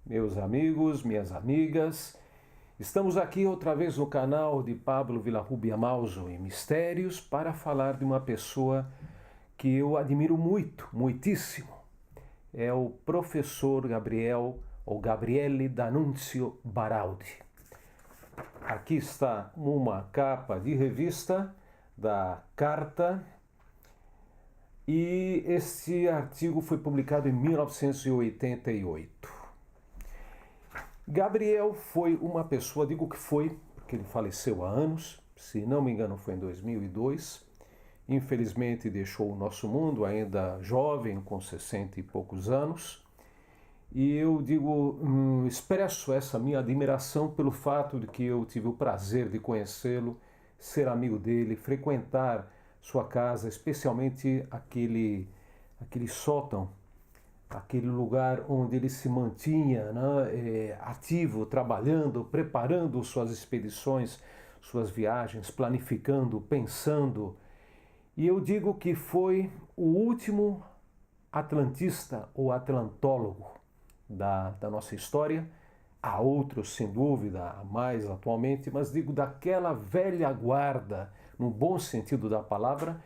meus amigos, minhas amigas. Estamos aqui outra vez no canal de Pablo Villarrubia Mauso e Mistérios para falar de uma pessoa que eu admiro muito, muitíssimo. É o professor Gabriel ou Gabriele D'Annunzio Baraldi. Aqui está uma capa de revista da Carta e este artigo foi publicado em 1988. Gabriel foi uma pessoa, digo que foi, porque ele faleceu há anos, se não me engano foi em 2002, infelizmente deixou o nosso mundo ainda jovem, com 60 e poucos anos, e eu digo, expresso essa minha admiração pelo fato de que eu tive o prazer de conhecê-lo, ser amigo dele, frequentar sua casa, especialmente aquele sótão, aquele lugar onde ele se mantinha, né, ativo, trabalhando, preparando suas expedições, suas viagens, planificando, pensando. E eu digo que foi o último atlantista ou atlantólogo da nossa história. Há outros, sem dúvida, há mais atualmente, mas digo daquela velha guarda, no bom sentido da palavra,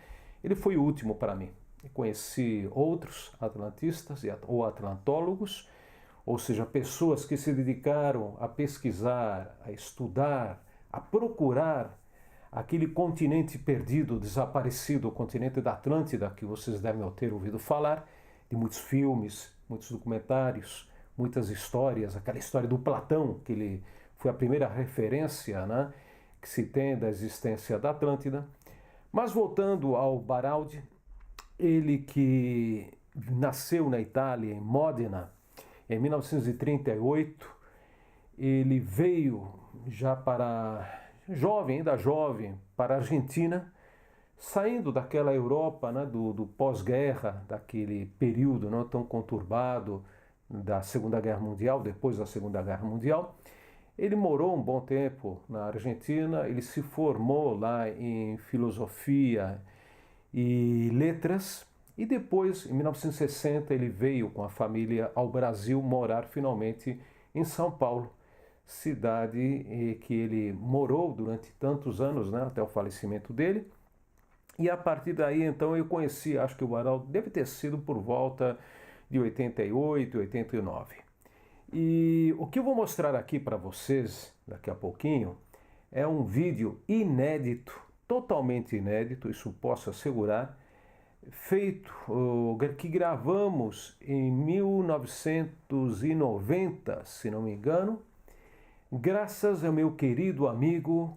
ele foi o último para mim. Eu conheci outros atlantistas ou atlantólogos, ou seja, pessoas que se dedicaram a pesquisar, a estudar, a procurar aquele continente perdido, desaparecido, o continente da Atlântida, que vocês devem ter ouvido falar, de muitos filmes, muitos documentários, muitas histórias, aquela história do Platão, que ele foi a primeira referência, né, que se tem da existência da Atlântida. Mas voltando ao Baraldi, ele que nasceu na Itália, em Modena, em 1938, ele veio já ainda jovem, para a Argentina, saindo daquela Europa, né, do pós-guerra, daquele período não tão conturbado da Segunda Guerra Mundial, depois da Segunda Guerra Mundial. Ele morou um bom tempo na Argentina, ele se formou lá em filosofia e letras, e depois, em 1960, ele veio com a família ao Brasil morar finalmente em São Paulo, cidade que ele morou durante tantos anos, né, até o falecimento dele. E a partir daí, então, eu conheci, acho que o Baraldi deve ter sido por volta de 88, 89. E o que eu vou mostrar aqui para vocês, daqui a pouquinho, é um vídeo inédito, totalmente inédito, isso posso assegurar, feito, que gravamos em 1990, se não me engano, graças ao meu querido amigo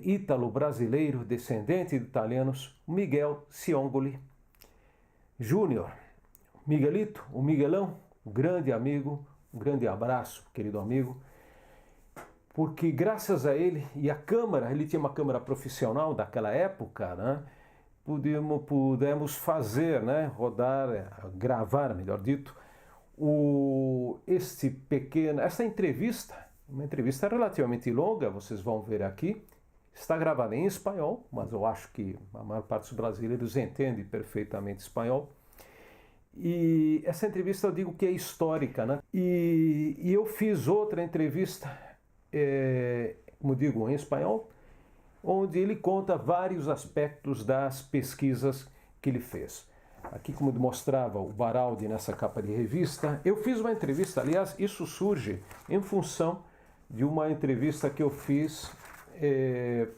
ítalo-brasileiro, descendente de italianos, Miguel Ciongoli Júnior. Miguelito, o Miguelão, um grande amigo, um grande abraço, querido amigo, porque graças a ele e a câmera, ele tinha uma câmera profissional daquela época, né, pudemos fazer, né, gravar, melhor dito, essa entrevista, uma entrevista relativamente longa, vocês vão ver aqui, está gravada em espanhol, mas eu acho que a maior parte dos brasileiros entende perfeitamente espanhol. E essa entrevista eu digo que é histórica, né? E eu fiz outra entrevista, como digo, em espanhol, onde ele conta vários aspectos das pesquisas que ele fez. Aqui, como mostrava o Baraldi nessa capa de revista, eu fiz uma entrevista, aliás, isso surge em função de uma entrevista que eu fiz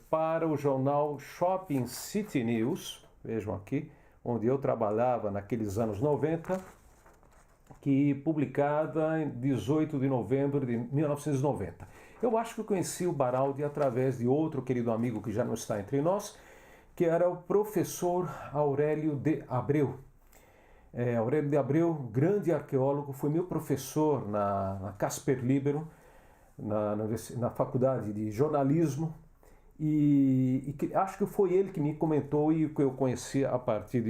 para o jornal Shopping City News, vejam aqui, onde eu trabalhava naqueles anos 90, que publicada em 18 de novembro de 1990. Eu acho que eu conheci o Baraldi através de outro querido amigo que já não está entre nós, que era o professor Aurélio de Abreu. Aurélio de Abreu, grande arqueólogo, foi meu professor na Casper Libero, na faculdade de jornalismo, e acho que foi ele que me comentou e que eu conheci a partir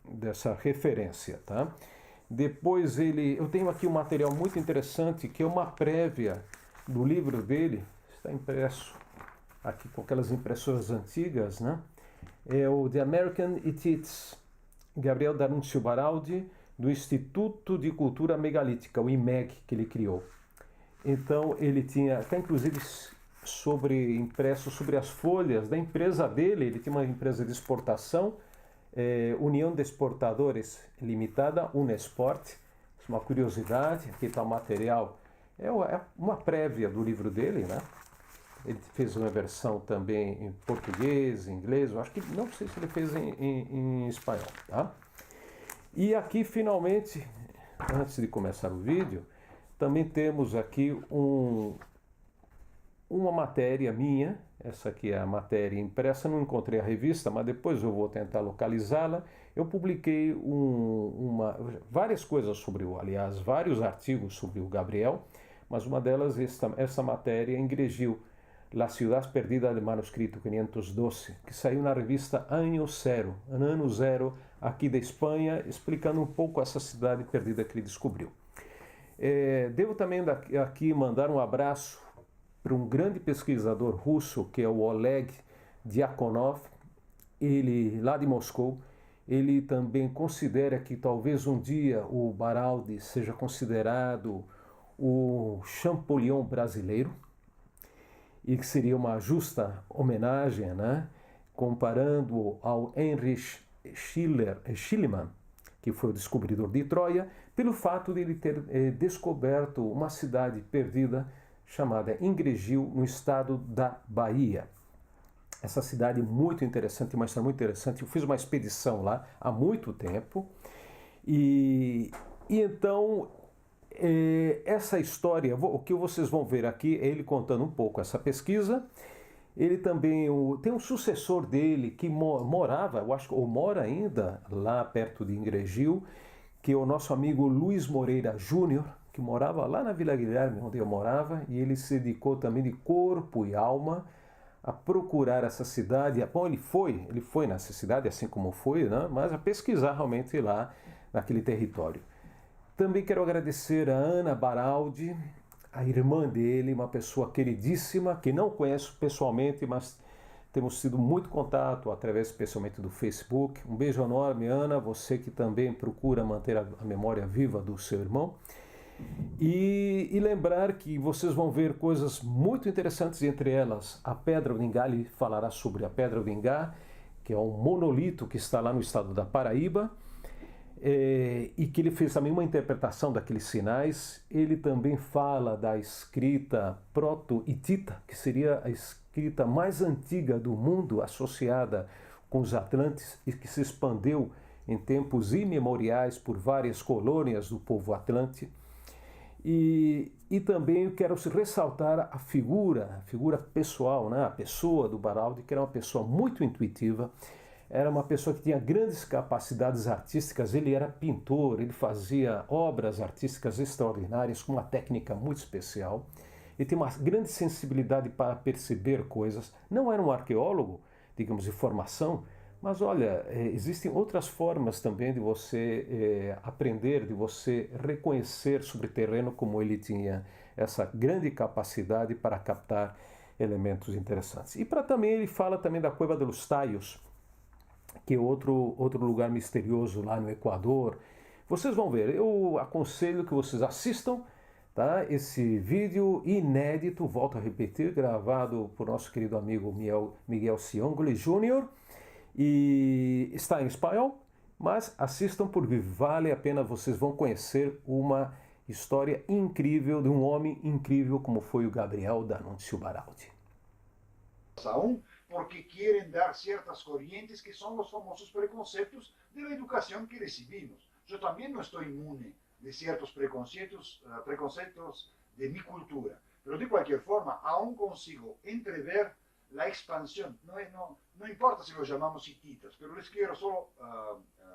dessa referência, tá? Depois eu tenho aqui um material muito interessante que é uma prévia do livro dele, está impresso aqui com aquelas impressoras antigas, né? É o The American It Is, Gabriel D'Annunzio Baraldi, do Instituto de Cultura Megalítica, o IMEG, que ele criou. Então ele tinha, até inclusive impresso sobre as folhas da empresa dele, ele tinha uma empresa de exportação, União de Exportadores Limitada, Unesport. Uma curiosidade, aqui está o material, é uma prévia do livro dele, né? Ele fez uma versão também em português, em inglês, eu acho que não sei se ele fez em espanhol, tá? E aqui finalmente, antes de começar o vídeo, também temos aqui uma matéria minha. Essa aqui é a matéria impressa, não encontrei a revista, mas depois eu vou tentar localizá-la. Eu publiquei várias coisas sobre aliás, vários artigos sobre o Gabriel, mas uma delas, essa matéria em Gregil, La Ciudad Perdida del Manuscrito 512, que saiu na revista Ano Zero, aqui da Espanha, explicando um pouco essa cidade perdida que ele descobriu. Devo também aqui mandar um abraço para um grande pesquisador russo, que é o Oleg Diakonov, ele lá de Moscou. Ele também considera que talvez um dia o Baraldi seja considerado o Champollion brasileiro, e que seria uma justa homenagem, né? Comparando ao Heinrich Schliemann, que foi o descobridor de Troia, pelo fato de ele ter descoberto uma cidade perdida chamada Ingregil, no estado da Bahia. Essa cidade é muito interessante, uma história muito interessante. Eu fiz uma expedição lá há muito tempo e então essa história, o que vocês vão ver aqui é ele contando um pouco essa pesquisa. Ele também tem um sucessor dele que morava, eu acho que ou mora ainda lá perto de Ingregil, que é o nosso amigo Luiz Moreira Júnior, que morava lá na Vila Guilherme, onde eu morava, e ele se dedicou também de corpo e alma a procurar essa cidade. Bom, ele foi nessa cidade, assim como foi, né? Mas a pesquisar realmente lá naquele território. Também quero agradecer a Ana Baraldi, a irmã dele, uma pessoa queridíssima, que não conheço pessoalmente, mas temos tido muito contato através especialmente do Facebook. Um beijo enorme, Ana, você que também procura manter a memória viva do seu irmão. E lembrar que vocês vão ver coisas muito interessantes, entre elas a Pedra do Ingá. Ele falará sobre a Pedra do Ingá, que é um monolito que está lá no estado da Paraíba, e que ele fez também uma interpretação daqueles sinais. Ele também fala da escrita proto-hitita, que seria a escrita mais antiga do mundo, associada com os Atlantes, e que se expandeu em tempos imemoriais por várias colônias do povo Atlante. E também eu quero ressaltar a figura pessoal, né? A pessoa do Baraldi, que era uma pessoa muito intuitiva, era uma pessoa que tinha grandes capacidades artísticas. Ele era pintor, ele fazia obras artísticas extraordinárias com uma técnica muito especial. Ele tinha uma grande sensibilidade para perceber coisas. Não era um arqueólogo, digamos, de formação, mas olha, existem outras formas também de você aprender, de você reconhecer sobre terreno, como ele tinha essa grande capacidade para captar elementos interessantes. E também ele fala também da Cueva de los Tallos, que é outro lugar misterioso lá no Equador. Vocês vão ver, eu aconselho que vocês assistam, tá? Esse vídeo inédito, volto a repetir, gravado por nosso querido amigo Miguel Ciongoli Jr., e está em espanhol, mas assistam porque vale a pena. Vocês vão conhecer uma história incrível de um homem incrível como foi o Gabriel D'Annunzio Baraldi. Aún porque quieren dar ciertas corrientes que son los famosos preconceptos de la educación que recibimos. Yo también no estoy inmune de ciertos preconceptos de mi cultura, pero de cualquier forma aún consigo entrever la expansión. No importa si lo llamamos hititas, pero les quiero solo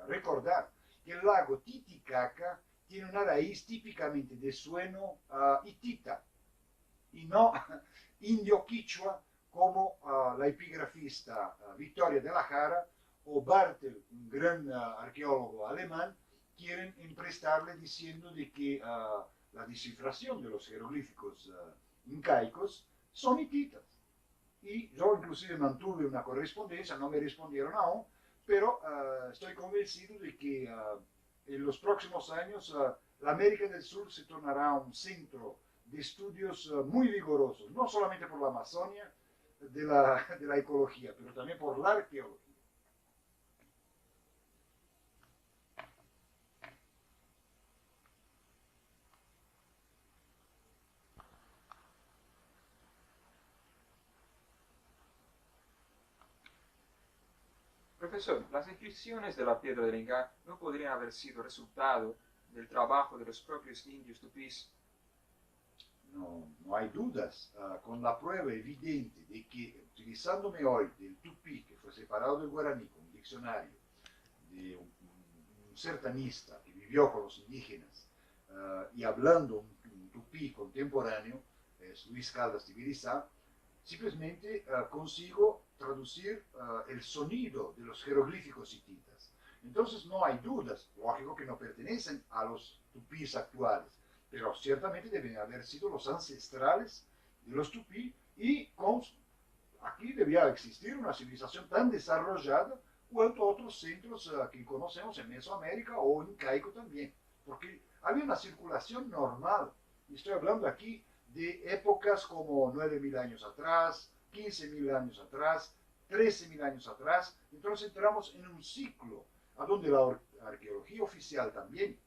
recordar que el lago Titicaca tiene una raíz típicamente de sueno hitita y no indio-quichua, como la epigrafista Victoria de la Jara o Bartel, un gran arqueólogo alemán, quieren emprestarle diciendo de que la descifración de los jeroglíficos incaicos son hititas. Y yo inclusive mantuve una correspondencia, no me respondieron aún, pero estoy convencido de que en los próximos años la América del Sur se tornará un centro de estudios muy vigorosos, no solamente por la Amazonia, de la ecología, pero también por la arqueología. Profesor, las inscripciones de la piedra del Inga no podrían haber sido resultado del trabajo de los propios indios tupís. No hay dudas, con la prueba evidente de que utilizándome hoy del tupí, que fue separado del guaraní con un diccionario, de un sertanista que vivió con los indígenas, y hablando un tupí contemporáneo, es Luis Caldas de Virizá, simplemente consigo traducir el sonido de los jeroglíficos hititas. Entonces no hay dudas, lógico que no pertenecen a los tupís actuales, pero ciertamente deben haber sido los ancestrales de los tupí y aquí debía existir una civilización tan desarrollada cuanto otros centros que conocemos en Mesoamérica o incaico también, porque había una circulación normal. Y estoy hablando aquí de épocas como 9.000 años atrás, 15.000 años atrás, 13.000 años atrás. Entonces entramos en un ciclo a donde la arqueología oficial también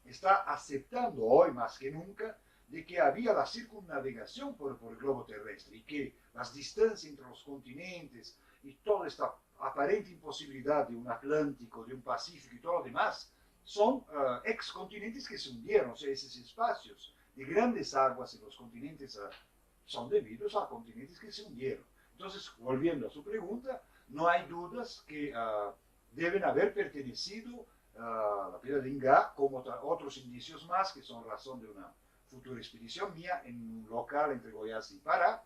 está aceptando hoy más que nunca de que había la circunnavegación por el globo terrestre y que las distancias entre los continentes y toda esta aparente imposibilidad de un Atlántico, de un Pacífico y todo lo demás son excontinentes que se hundieron, o sea, esos espacios de grandes aguas en los continentes son debidos a continentes que se hundieron. Entonces, volviendo a su pregunta, no hay dudas que deben haber pertenecido a la piedra de Ingá, como otros indicios más, que son razón de una futura expedición mía en un local entre Goiás y Pará.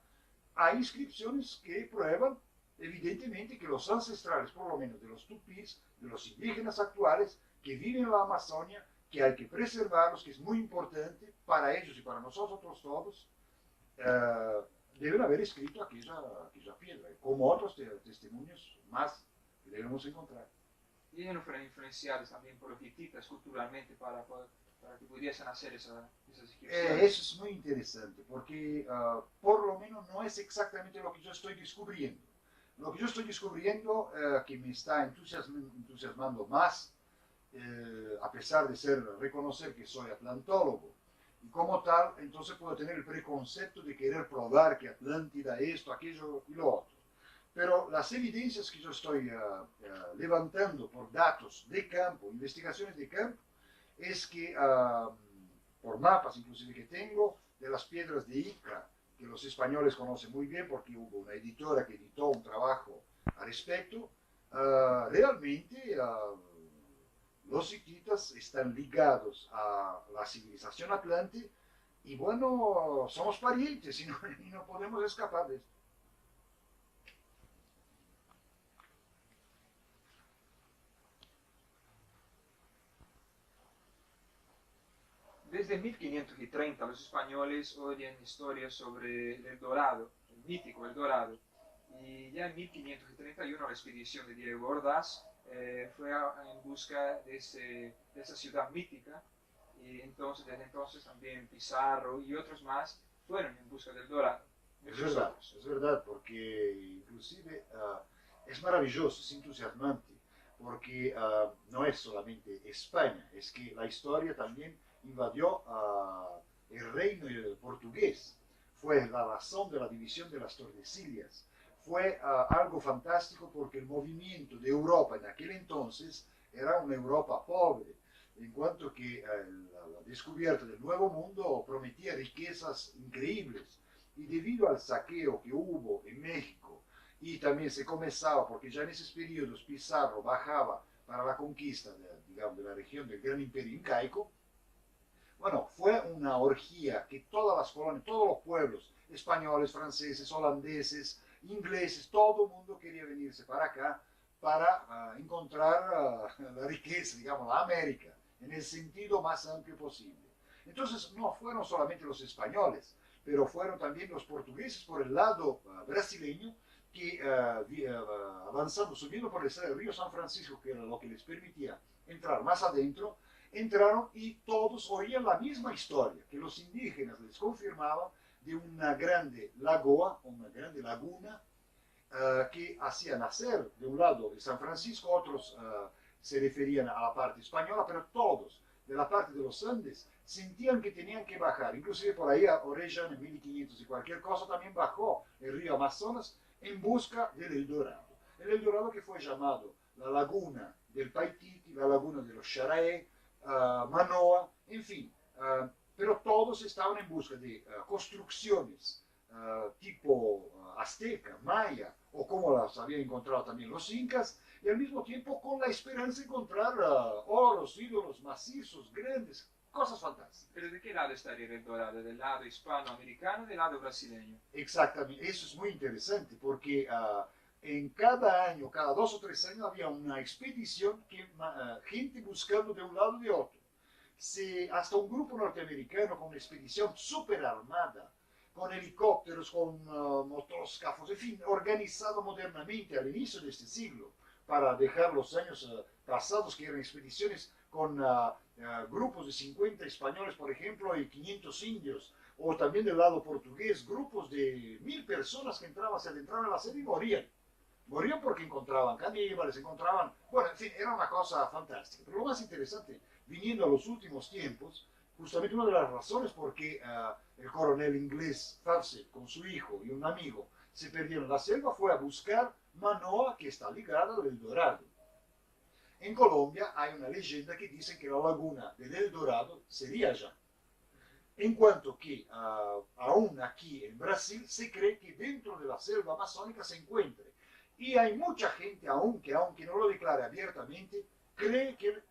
Hay inscripciones que prueban evidentemente que los ancestrales, por lo menos de los tupís, de los indígenas actuales, que viven en la Amazonia, que hay que preservarlos, que es muy importante para ellos y para nosotros todos, deben haber escrito aquella piedra, como otros testimonios más que debemos encontrar. Y ellos no fueron influenciados también por los hititas culturalmente para que pudiesen hacer esas inscripciones. Eso es muy interesante, porque por lo menos no es exactamente lo que yo estoy descubriendo. Lo que yo estoy descubriendo, que me está entusiasmando más, a pesar de reconocer que soy atlantólogo, y como tal, entonces puedo tener el preconcepto de querer probar que Atlántida, esto, aquello y lo otro. Pero las evidencias que yo estoy levantando por datos de campo, investigaciones de campo, es que por mapas inclusive que tengo de las piedras de Ica, que los españoles conocen muy bien porque hubo una editora que editó un trabajo al respecto, realmente los hititas están ligados a la civilización atlante y bueno, somos parientes y no podemos escapar de esto. Desde 1530 los españoles oyen historias sobre el Dorado, el mítico El Dorado, y ya en 1531 la expedición de Diego Ordaz fue en busca de esa ciudad mítica, y entonces, desde entonces también Pizarro y otros más fueron en busca del Dorado. Es verdad, porque inclusive es maravilloso, es entusiasmante, porque no es solamente España, es que la historia también invadió el reino portugués, fue la razón de la división de las Tordesillas, fue algo fantástico porque el movimiento de Europa en aquel entonces era una Europa pobre, en cuanto que la descubierta del Nuevo Mundo prometía riquezas increíbles, y debido al saqueo que hubo en México, y también se comenzaba, porque ya en esos periodos Pizarro bajaba para la conquista digamos, de la región del Gran Imperio Incaico, bueno, fue una orgía que todas las colonias, todos los pueblos, españoles, franceses, holandeses, ingleses, todo el mundo quería venirse para acá para encontrar la riqueza, digamos, la América, en el sentido más amplio posible. Entonces, no fueron solamente los españoles, pero fueron también los portugueses por el lado brasileño, que avanzando, subiendo por el río San Francisco, que era lo que les permitía entrar más adentro, entraron y todos oían la misma historia, que los indígenas les confirmaban de una grande lagoa, una grande laguna, que hacía nacer de un lado de San Francisco, otros se referían a la parte española, pero todos de la parte de los Andes sentían que tenían que bajar. Inclusive por ahí Orellana en 1500 y cualquier cosa también bajó el río Amazonas en busca del Eldorado. El Eldorado que fue llamado la laguna del Paititi, la laguna de los Xaraé, Manoa, en fin. Pero todos estaban en busca de construcciones tipo azteca, maya, o como las habían encontrado también los incas, y al mismo tiempo con la esperanza de encontrar oros, ídolos macizos, grandes, cosas fantásticas. ¿Pero de qué lado estaría el Dorado? ¿Del lado hispanoamericano o del lado brasileño? Exactamente, eso es muy interesante porque en cada año, cada 2 o 3 años había una expedición que gente buscando de un lado y de otro. Hasta un grupo norteamericano con una expedición súper armada, con helicópteros, con motoscafos, en fin, organizado modernamente al inicio de este siglo, para dejar los años pasados, que eran expediciones con grupos de 50 españoles, por ejemplo, y 500 indios, o también del lado portugués, grupos de 1000 personas que entraban, se adentraban en la selva y morían. Morían porque encontraban caníbales, encontraban... Bueno, en fin, era una cosa fantástica. Pero lo más interesante, viniendo a los últimos tiempos, justamente una de las razones por qué el coronel inglés Fawcett con su hijo y un amigo se perdieron en la selva fue a buscar Manoa, que está ligada al Eldorado. En Colombia hay una leyenda que dice que la laguna del Eldorado sería allá. En cuanto que aún aquí en Brasil se cree que dentro de la selva amazónica se encuentre. Y hay mucha gente, aunque no lo declare abiertamente, cree que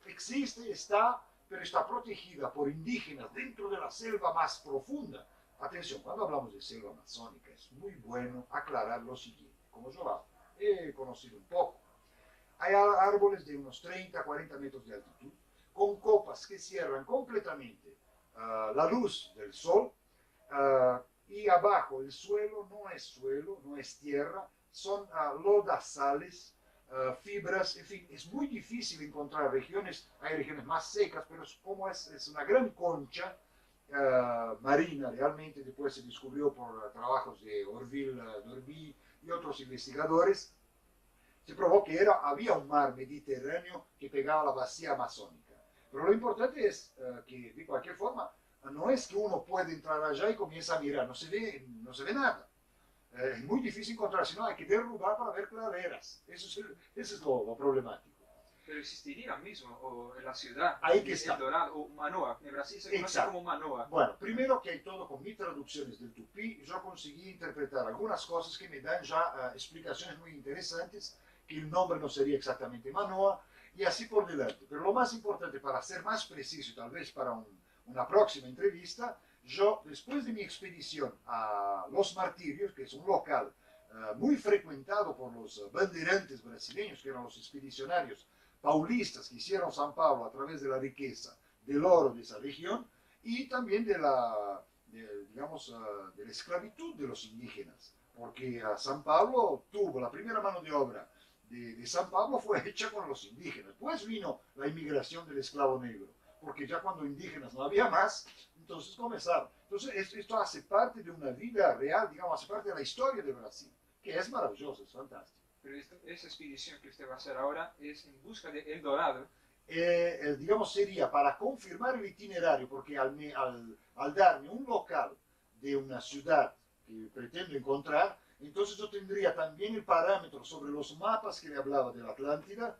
existe, está, pero está protegida por indígenas dentro de la selva más profunda. Atención, cuando hablamos de selva amazónica es muy bueno aclarar lo siguiente. Como yo he conocido un poco, hay árboles de unos 30 a 40 metros de altitud, con copas que cierran completamente la luz del sol, y abajo el suelo, no es tierra, son lodazales, fibras, en fin, es muy difícil encontrar regiones, hay regiones más secas, pero es una gran concha marina realmente. Después se descubrió por trabajos de Orville Dorby y otros investigadores, se probó que había un mar Mediterráneo que pegaba a la vacía amazónica. Pero lo importante es que, de cualquier forma, no es que uno puede entrar allá y comienza a mirar, no se ve nada. Es muy difícil encontrar, sino hay que derrubar para ver claveras. Eso es lo problemático. Pero existiría mismo, o en la ciudad, Ahí que está. El Dorado, o Manoa, en Brasil se conoce como Manoa. Bueno, primero que hay todo con mis traducciones del tupí, yo conseguí interpretar algunas cosas que me dan ya explicaciones muy interesantes, que el nombre no sería exactamente Manoa, y así por delante. Pero lo más importante, para ser más preciso, tal vez para una próxima entrevista, yo, después de mi expedición a Los Martirios, que es un local muy frecuentado por los banderantes brasileños, que eran los expedicionarios paulistas que hicieron San Pablo a través de la riqueza del oro de esa región, y también de la esclavitud de los indígenas, porque San Pablo tuvo la primera mano de obra de San Pablo fue hecha con los indígenas. Pues vino la inmigración del esclavo negro, porque ya cuando indígenas no había más, entonces comenzaron. Entonces esto hace parte de una vida real, digamos, hace parte de la historia de Brasil, que es maravilloso, es fantástico. Pero esa expedición que usted va a hacer ahora es en busca de El Dorado. Digamos, sería para confirmar el itinerario, porque al darme un local de una ciudad que pretendo encontrar, entonces yo tendría también el parámetro sobre los mapas que le hablaba de la Atlántida,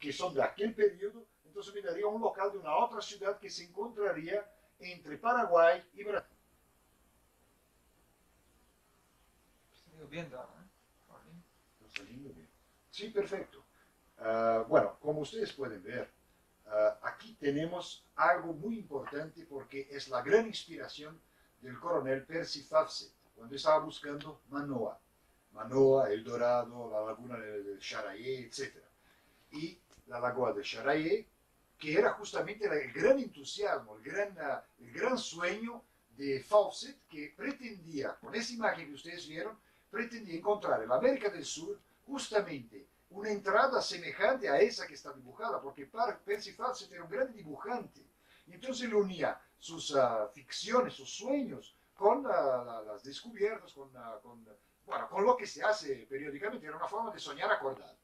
que son de aquel periodo, entonces me daría un local de una otra ciudad que se encontraría entre Paraguay y Brasil. Estoy viendo, ¿eh? Está saliendo bien. Sí, perfecto. Bueno, como ustedes pueden ver, aquí tenemos algo muy importante porque es la gran inspiración del coronel Percy Fawcett cuando estaba buscando Manoa. Manoa, El Dorado, la laguna del Xaraé, etc. Y la laguna del Xaraé, que era justamente el gran entusiasmo, el gran sueño de Fawcett, que pretendía, con esa imagen que ustedes vieron, pretendía encontrar en la América del Sur justamente una entrada semejante a esa que está dibujada, porque Percy Fawcett era un gran dibujante. Y entonces le unía sus ficciones, sus sueños, con las descubiertas, bueno, con lo que se hace periódicamente. Era una forma de soñar acordado.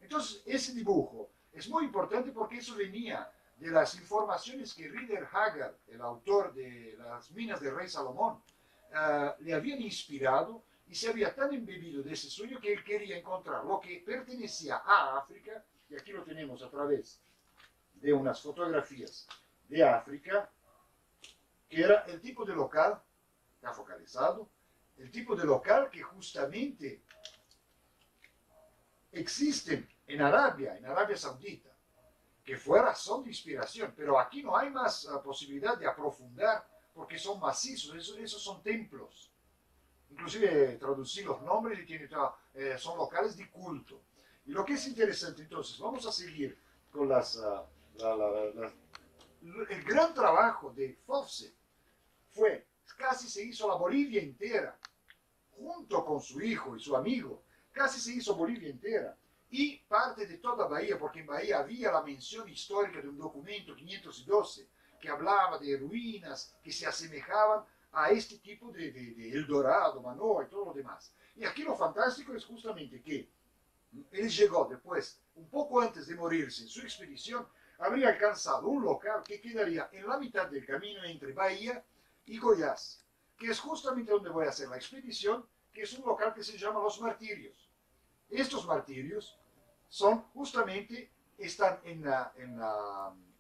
Entonces, ese dibujo es muy importante porque eso venía de las informaciones que Rider Haggard, el autor de Las minas del rey Salomón, le habían inspirado y se había tan embebido de ese sueño que él quería encontrar lo que pertenecía a África, y aquí lo tenemos a través de unas fotografías de África, que era el tipo de local, está focalizado, el tipo de local que justamente existen en Arabia Saudita, que fue razón de inspiración, pero aquí no hay más posibilidad de aprofundar porque son macizos, esos son templos. Inclusive traducí los nombres y son locales de culto. Y lo que es interesante, entonces, vamos a seguir con el gran trabajo de Fawcett fue, casi se hizo la Bolivia entera, junto con su hijo y su amigo, casi se hizo Bolivia entera. Y parte de toda Bahía, porque en Bahía había la mención histórica de un documento 512 que hablaba de ruinas que se asemejaban a este tipo de El Dorado, Manoa y todo lo demás. Y aquí lo fantástico es justamente que él llegó después, un poco antes de morirse en su expedición, habría alcanzado un local que quedaría en la mitad del camino entre Bahía y Goiás, que es justamente donde voy a hacer la expedición, que es un local que se llama Los Martirios. Estos martirios son justamente, están en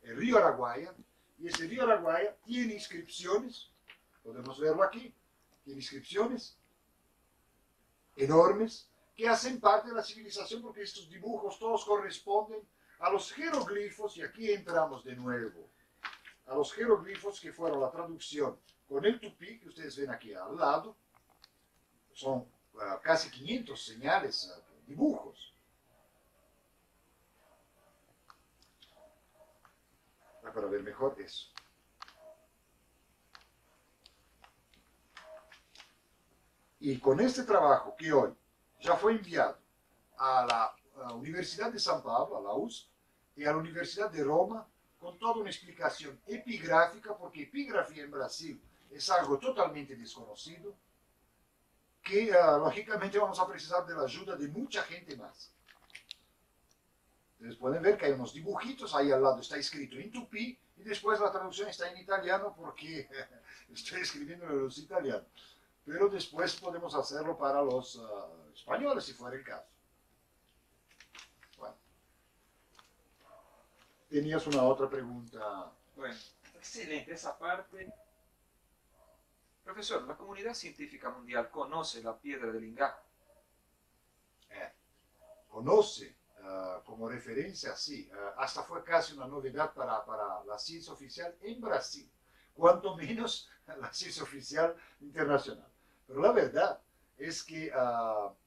el río Araguaia, y ese río Araguaia tiene inscripciones, podemos verlo aquí, tiene inscripciones enormes que hacen parte de la civilización, porque estos dibujos todos corresponden a los jeroglifos, y aquí entramos de nuevo, a los jeroglifos que fueron la traducción con el tupí, que ustedes ven aquí al lado, son casi 500 señales, dibujos. Para ver mejor eso. Y con este trabajo que hoy ya fue enviado a la Universidad de San Pablo, a la USP, y a la Universidad de Roma, con toda una explicación epigráfica, porque epigrafía en Brasil es algo totalmente desconocido, que lógicamente vamos a precisar de la ayuda de mucha gente más. Ustedes pueden ver que hay unos dibujitos, ahí al lado está escrito en tupí, y después la traducción está en italiano porque estoy escribiendo en los italianos. Pero después podemos hacerlo para los españoles, si fuera el caso. Bueno. Tenías una otra pregunta. Bueno, excelente esa parte. Profesor, ¿la comunidad científica mundial conoce la piedra del Ingá? Conoce, como referencia, sí. Hasta fue casi una novedad para la ciencia oficial en Brasil, cuanto menos la ciencia oficial internacional. Pero la verdad es que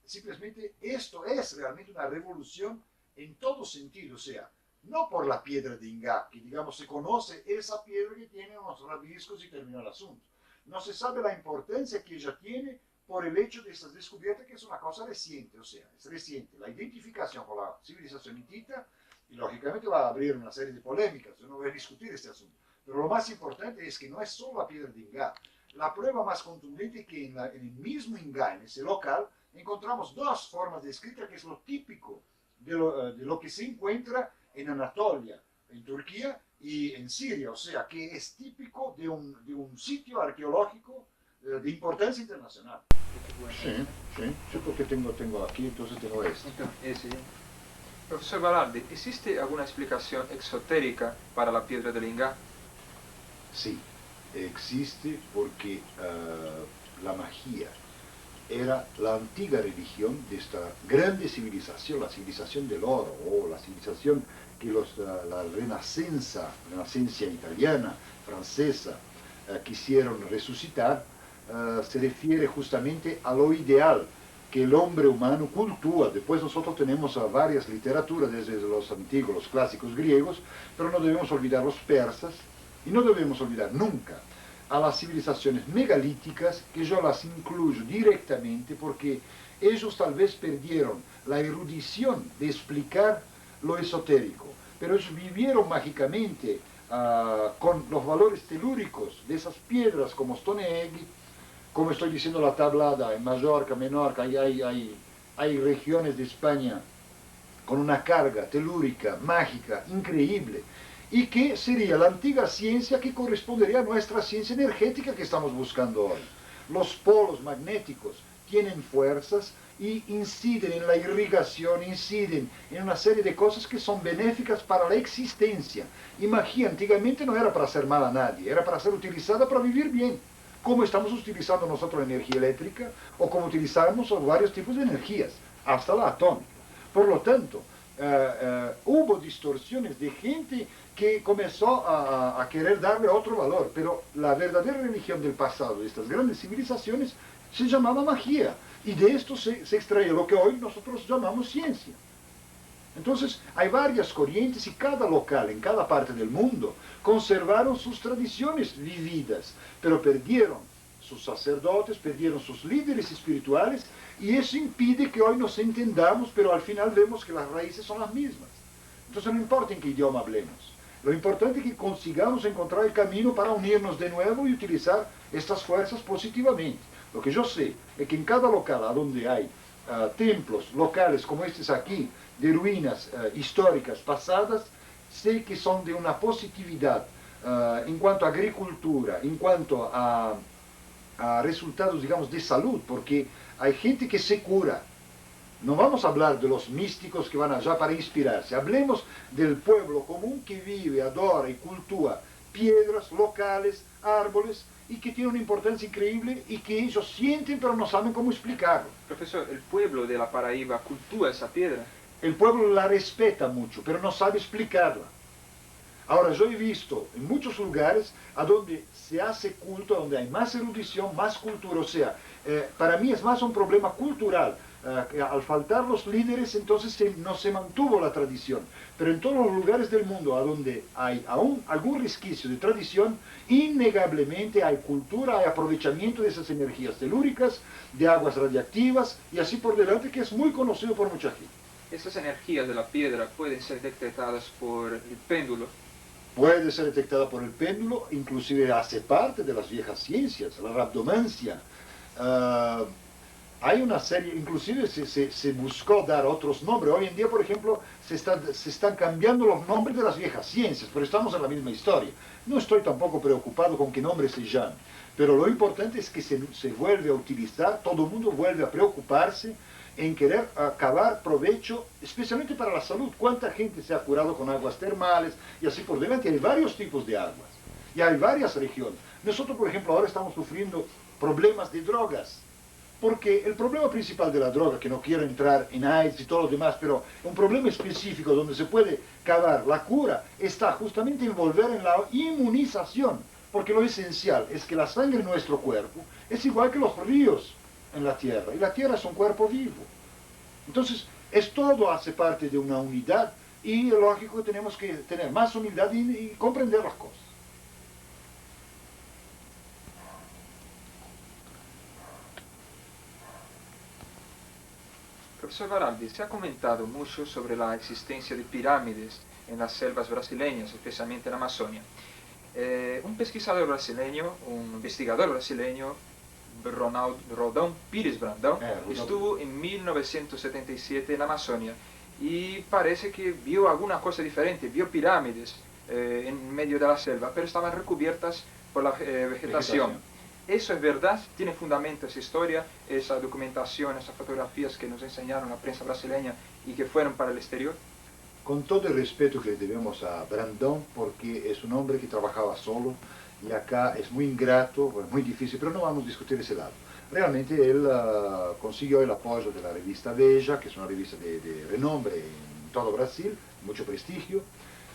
simplemente esto es realmente una revolución en todo sentido, o sea, no por la piedra de Ingá, que digamos se conoce esa piedra que tiene unos rabiscos y terminó el asunto. No se sabe la importancia que ella tiene por el hecho de esta descubierta, que es una cosa reciente, o sea, es reciente. La identificación con la civilización hitita, y lógicamente va a abrir una serie de polémicas, yo no voy a discutir este asunto. Pero lo más importante es que no es solo la piedra de Ingá. La prueba más contundente es que en el mismo Ingá, en ese local, encontramos dos formas de escrita, que es lo típico de lo que se encuentra en Anatolia, en Turquía, y en Siria, o sea, que es típico de un sitio arqueológico de importancia internacional. Sí, porque tengo aquí, entonces tengo esto. Sí. Profesor Balardi, ¿existe alguna explicación exotérica para la piedra del Ingá? Sí, existe porque la magia era la antigua religión de esta grande civilización, la civilización del oro, o la civilización que la renacencia italiana, francesa, quisieron resucitar. Se refiere justamente a lo ideal que el hombre humano cultúa. Después nosotros tenemos varias literaturas, desde los antiguos, los clásicos griegos, pero no debemos olvidar los persas, y no debemos olvidar nunca a las civilizaciones megalíticas, que yo las incluyo directamente porque ellos tal vez perdieron la erudición de explicar lo esotérico, pero ellos vivieron mágicamente con los valores telúricos de esas piedras como Stonehenge, como estoy diciendo la Tablada en Mallorca, Menorca, hay regiones de España con una carga telúrica, mágica, increíble, y que sería la antigua ciencia que correspondería a nuestra ciencia energética que estamos buscando hoy. Los polos magnéticos tienen fuerzas y inciden en la irrigación, inciden en una serie de cosas que son benéficas para la existencia. Y magia antiguamente no era para hacer mal a nadie, era para ser utilizada para vivir bien, como estamos utilizando nosotros la energía eléctrica o como utilizamos varios tipos de energías, hasta la atómica. Por lo tanto, hubo distorsiones de gente que comenzó a querer darle otro valor, pero la verdadera religión del pasado de estas grandes civilizaciones se llamaba magia, y de esto se extrae lo que hoy nosotros llamamos ciencia. Entonces, hay varias corrientes y cada local en cada parte del mundo conservaron sus tradiciones vividas, pero perdieron sus sacerdotes, perdieron sus líderes espirituales, y eso impide que hoy nos entendamos, pero al final vemos que las raíces son las mismas. Entonces no importa en qué idioma hablemos, lo importante es que consigamos encontrar el camino para unirnos de nuevo y utilizar estas fuerzas positivamente. Lo que yo sé es que en cada local a donde hay templos locales como estos aquí, de ruinas históricas pasadas, sé que son de una positividad en cuanto a agricultura, en cuanto a resultados, digamos, de salud, porque hay gente que se cura. No vamos a hablar de los místicos que van allá para inspirarse, hablemos del pueblo común que vive, adora y cultúa piedras locales, árboles, y que tiene una importancia increíble y que ellos sienten pero no saben cómo explicarlo. Profesor, ¿el pueblo de la Paraíba cultúa esa piedra? El pueblo la respeta mucho, pero no sabe explicarla. Ahora, yo he visto en muchos lugares a donde se hace culto, donde hay más erudición, más cultura, o sea, para mí es más un problema cultural. Al faltar los líderes, entonces no se mantuvo la tradición. Pero en todos los lugares del mundo a donde hay aún algún resquicio de tradición, innegablemente hay cultura, hay aprovechamiento de esas energías telúricas, de aguas radiactivas y así por delante, que es muy conocido por mucha gente. ¿Esas energías de la piedra pueden ser detectadas por el péndulo? Puede ser detectada por el péndulo, inclusive hace parte de las viejas ciencias, la rhabdomancia. Hay una serie, inclusive se buscó dar otros nombres. Hoy en día, por ejemplo, se están cambiando los nombres de las viejas ciencias, pero estamos en la misma historia. No estoy tampoco preocupado con qué nombre se llame, pero lo importante es que se vuelve a utilizar, todo el mundo vuelve a preocuparse en querer acabar provecho, especialmente para la salud. ¿Cuánta gente se ha curado con aguas termales y así por delante? Hay varios tipos de aguas y hay varias regiones. Nosotros, por ejemplo, ahora estamos sufriendo problemas de drogas, porque el problema principal de la droga, que no quiero entrar en AIDS y todo lo demás, pero un problema específico donde se puede cavar la cura, está justamente en volver en la inmunización, porque lo esencial es que la sangre en nuestro cuerpo es igual que los ríos en la tierra, y la tierra es un cuerpo vivo. Entonces, todo hace parte de una unidad, y lógico que tenemos que tener más unidad y comprender las cosas. Profesor Baraldi, se ha comentado mucho sobre la existencia de pirámides en las selvas brasileñas, especialmente en Amazonia. Un pesquisador brasileño, un investigador brasileño, Ronaldo Rodón Pires Brandão, estuvo en 1977 en Amazonia y parece que vio alguna cosa diferente, vio pirámides en medio de la selva, pero estaban recubiertas por la vegetación. ¿Eso es verdad? ¿Tiene fundamento esa historia, esa documentación, esas fotografías que nos enseñaron la prensa brasileña y que fueron para el exterior? Con todo el respeto que le debemos a Brandão, porque es un hombre que trabajaba solo, y acá es muy ingrato, muy difícil, pero no vamos a discutir ese lado. Realmente él consiguió el apoyo de la revista Veja, que es una revista de renombre en todo Brasil, mucho prestigio.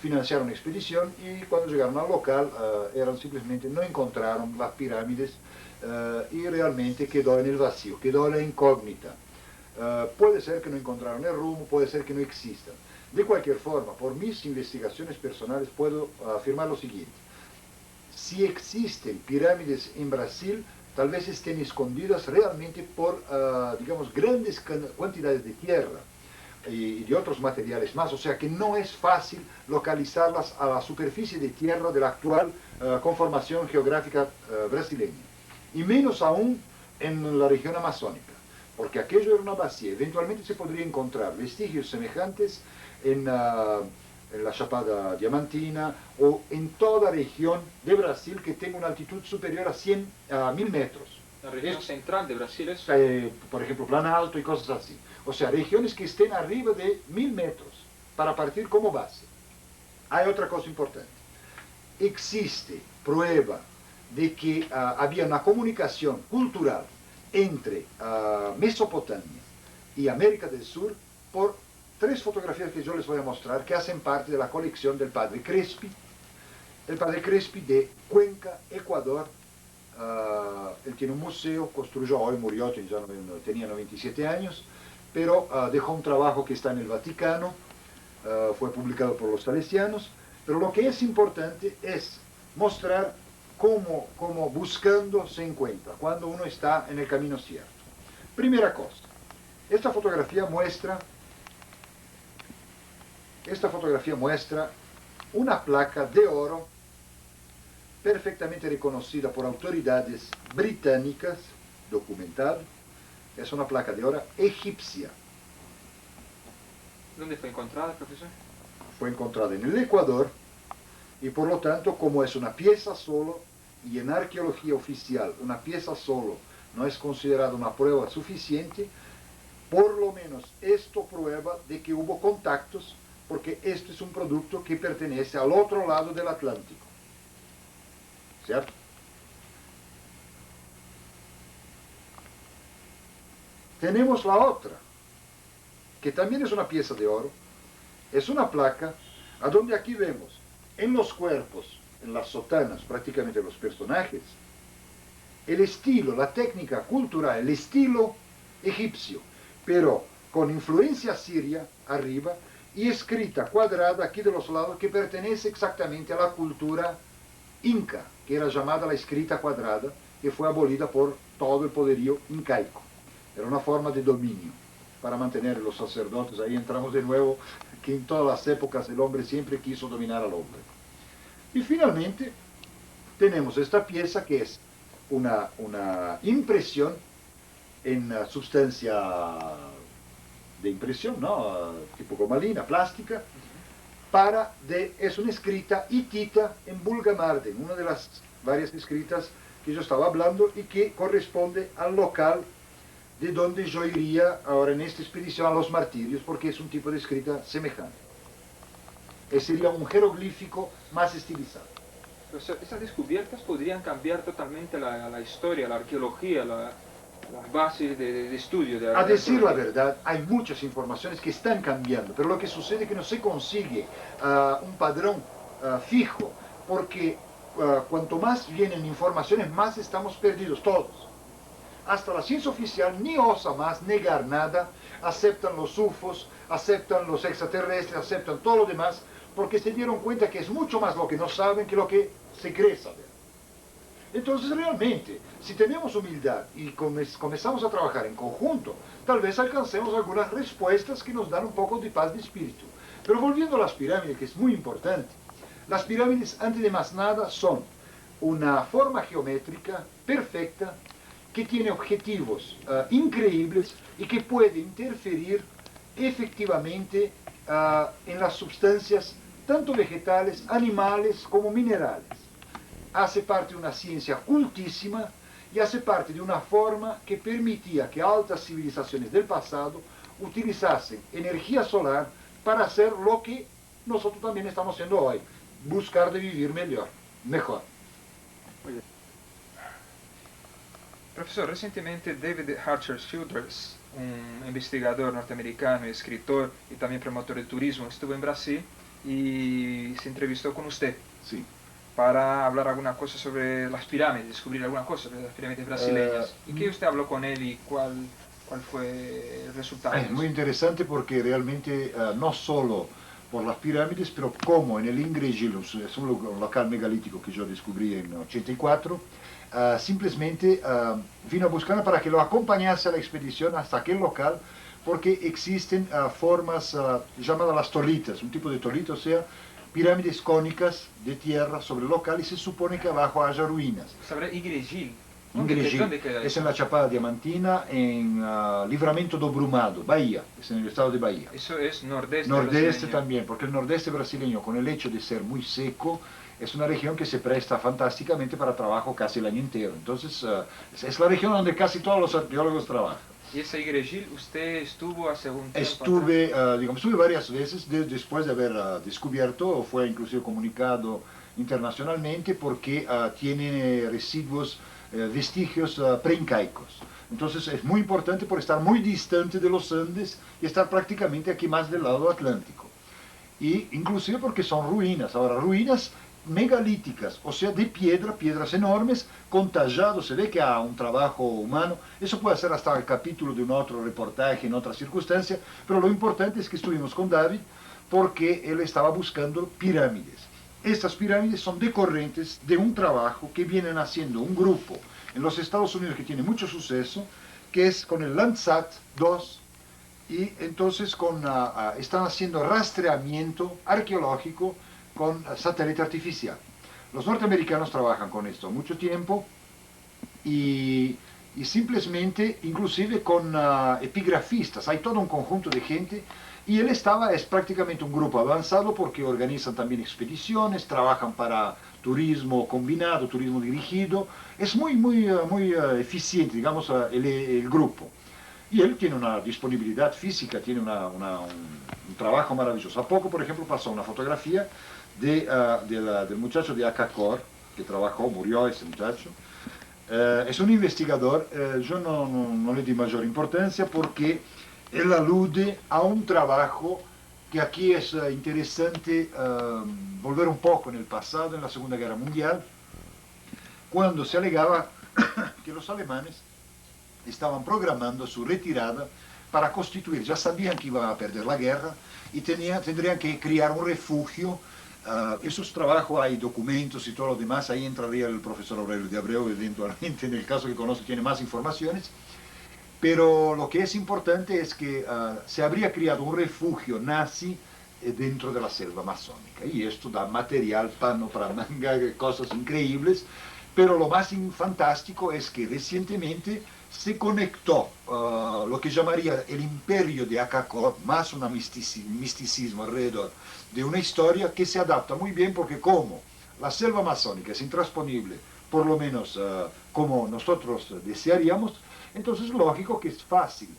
Financiaron una expedición y cuando llegaron al local simplemente no encontraron las pirámides y realmente quedó en el vacío, quedó la incógnita. Puede ser que no encontraron el rumbo, puede ser que no existan. De cualquier forma, por mis investigaciones personales puedo afirmar lo siguiente. Si existen pirámides en Brasil, tal vez estén escondidas realmente por, digamos, grandes cantidades de tierra y de otros materiales más, o sea que no es fácil localizarlas a la superficie de tierra de la actual conformación geográfica brasileña, y menos aún en la región amazónica, porque aquello era una vacía. Eventualmente se podría encontrar vestigios semejantes en la Chapada Diamantina o en toda región de Brasil que tenga una altitud superior a 1000 metros. La región central de Brasil es... Por ejemplo, Planalto y cosas así. O sea, regiones que estén arriba de 1000 metros para partir como base. Hay otra cosa importante. Existe prueba de que había una comunicación cultural entre Mesopotamia y América del Sur por 3 fotografías que yo les voy a mostrar, que hacen parte de la colección del padre Crespi. El padre Crespi de Cuenca, Ecuador. Él tiene un museo, construyó, hoy murió, tenía 97 años, pero dejó un trabajo que está en el Vaticano, fue publicado por los salesianos, pero lo que es importante es mostrar cómo buscando se encuentra, cuando uno está en el camino cierto. Primera cosa, esta fotografía muestra una placa de oro perfectamente reconocida por autoridades británicas, documentado. Es una placa de oro egipcia. ¿Dónde fue encontrada, profesor? Fue encontrada en el Ecuador, y por lo tanto, como es una pieza solo, y en arqueología oficial una pieza solo no es considerada una prueba suficiente, por lo menos esto prueba de que hubo contactos, porque esto es un producto que pertenece al otro lado del Atlántico. ¿Cierto? Tenemos la otra, que también es una pieza de oro. Es una placa a donde aquí vemos en los cuerpos, en las sotanas, prácticamente los personajes, el estilo, la técnica cultural, el estilo egipcio, pero con influencia siria arriba y escrita cuadrada aquí de los lados, que pertenece exactamente a la cultura inca, que era llamada la escrita cuadrada, que fue abolida por todo el poderío incaico. Era una forma de dominio para mantener los sacerdotes. Ahí entramos de nuevo, que en todas las épocas el hombre siempre quiso dominar al hombre. Y finalmente tenemos esta pieza que es una impresión en sustancia de impresión, ¿no? Tipo gomalina, plástica, es una escrita hitita en Bulgamarden, una de las varias escritas que yo estaba hablando y que corresponde al local de donde yo iría ahora en esta expedición a los martirios, porque es un tipo de escrita semejante. Sería un jeroglífico más estilizado. Esas descubiertas podrían cambiar totalmente la historia, la arqueología, las bases de estudio. A decir la verdad, hay muchas informaciones que están cambiando, pero lo que sucede es que no se consigue un padrón fijo, porque cuanto más vienen informaciones, más estamos perdidos todos. Hasta la ciencia oficial ni osa más negar nada, aceptan los UFOs, aceptan los extraterrestres, aceptan todo lo demás, porque se dieron cuenta que es mucho más lo que no saben que lo que se cree saber. Entonces realmente, si tenemos humildad y comenzamos a trabajar en conjunto, tal vez alcancemos algunas respuestas que nos dan un poco de paz de espíritu. Pero volviendo a las pirámides, que es muy importante, las pirámides, antes de más nada, son una forma geométrica perfecta, que tiene objetivos increíbles y que puede interferir efectivamente en las sustancias, tanto vegetales, animales como minerales. Hace parte de una ciencia cultísima y hace parte de una forma que permitía que altas civilizaciones del pasado utilizasen energía solar para hacer lo que nosotros también estamos haciendo hoy, buscar de vivir mejor. Profesor, recientemente David Archer Childress, un investigador norteamericano, escritor y también promotor de turismo, estuvo en Brasil y se entrevistó con usted. Sí. Para hablar alguna cosa sobre las pirámides, descubrir alguna cosa sobre las pirámides brasileñas. ¿Y qué usted habló con él y cuál fue el resultado? Es muy interesante porque realmente no solo por las pirámides, pero como en el Ingres, es un local megalítico que yo descubrí en 84, simplemente vino a buscarme para que lo acompañase a la expedición hasta aquel local, porque existen formas llamadas las tolitas, un tipo de tolita, o sea, pirámides cónicas de tierra sobre el local, y se supone que abajo haya ruinas. Sobre Igrejil. Igrejil es en la Chapada Diamantina, en Livramento do Brumado, Bahía, es en el estado de Bahía. Eso es nordeste. Nordeste también, porque el nordeste brasileño, con el hecho de ser muy seco, es una región que se presta fantásticamente para trabajo casi el año entero. Entonces, es la región donde casi todos los arqueólogos trabajan. ¿Y ese Igrejil usted estuvo hace un tiempo? Estuve varias veces después de haber descubierto, fue inclusive comunicado internacionalmente, porque tiene residuos, vestigios preincaicos. Entonces es muy importante por estar muy distante de los Andes y estar prácticamente aquí más del lado atlántico. Y inclusive porque son ruinas, ahora ruinas megalíticas, o sea, de piedras enormes, con tallados, se ve que hay un trabajo humano. Eso puede ser hasta el capítulo de un otro reportaje en otra circunstancia, pero lo importante es que estuvimos con David porque él estaba buscando pirámides. Estas pirámides son decorrentes de un trabajo que vienen haciendo un grupo en los Estados Unidos que tiene mucho suceso, que es con el Landsat 2, y entonces están haciendo rastreamiento arqueológico con satélite artificial. Los norteamericanos trabajan con esto mucho tiempo y simplemente, inclusive con epigrafistas, hay todo un conjunto de gente, y él es prácticamente un grupo avanzado porque organizan también expediciones, trabajan para turismo combinado, turismo dirigido, es muy eficiente, digamos, el grupo. Y él tiene una disponibilidad física, tiene un trabajo maravilloso. A poco, por ejemplo, pasó una fotografía del muchacho de Akakor, que trabajó, murió ese muchacho. Es un investigador, yo no le di mayor importancia porque él alude a un trabajo que aquí es interesante volver un poco en el pasado, en la Segunda Guerra Mundial, cuando se alegaba que los alemanes estaban programando su retirada para constituir, ya sabían que iban a perder la guerra y tendrían que crear un refugio. Esos trabajos, hay documentos y todo lo demás, ahí entraría el profesor Aurelio de Abreu eventualmente, en el caso que conoce tiene más informaciones, pero lo que es importante es que se habría creado un refugio nazi dentro de la selva amazónica, y esto da material para manga, cosas increíbles, pero lo más fantástico es que recientemente se conectó lo que llamaría el imperio de Akakor, más un misticismo alrededor de una historia que se adapta muy bien, porque como la selva amazónica es intransponible, por lo menos como nosotros desearíamos, entonces es lógico que es fácil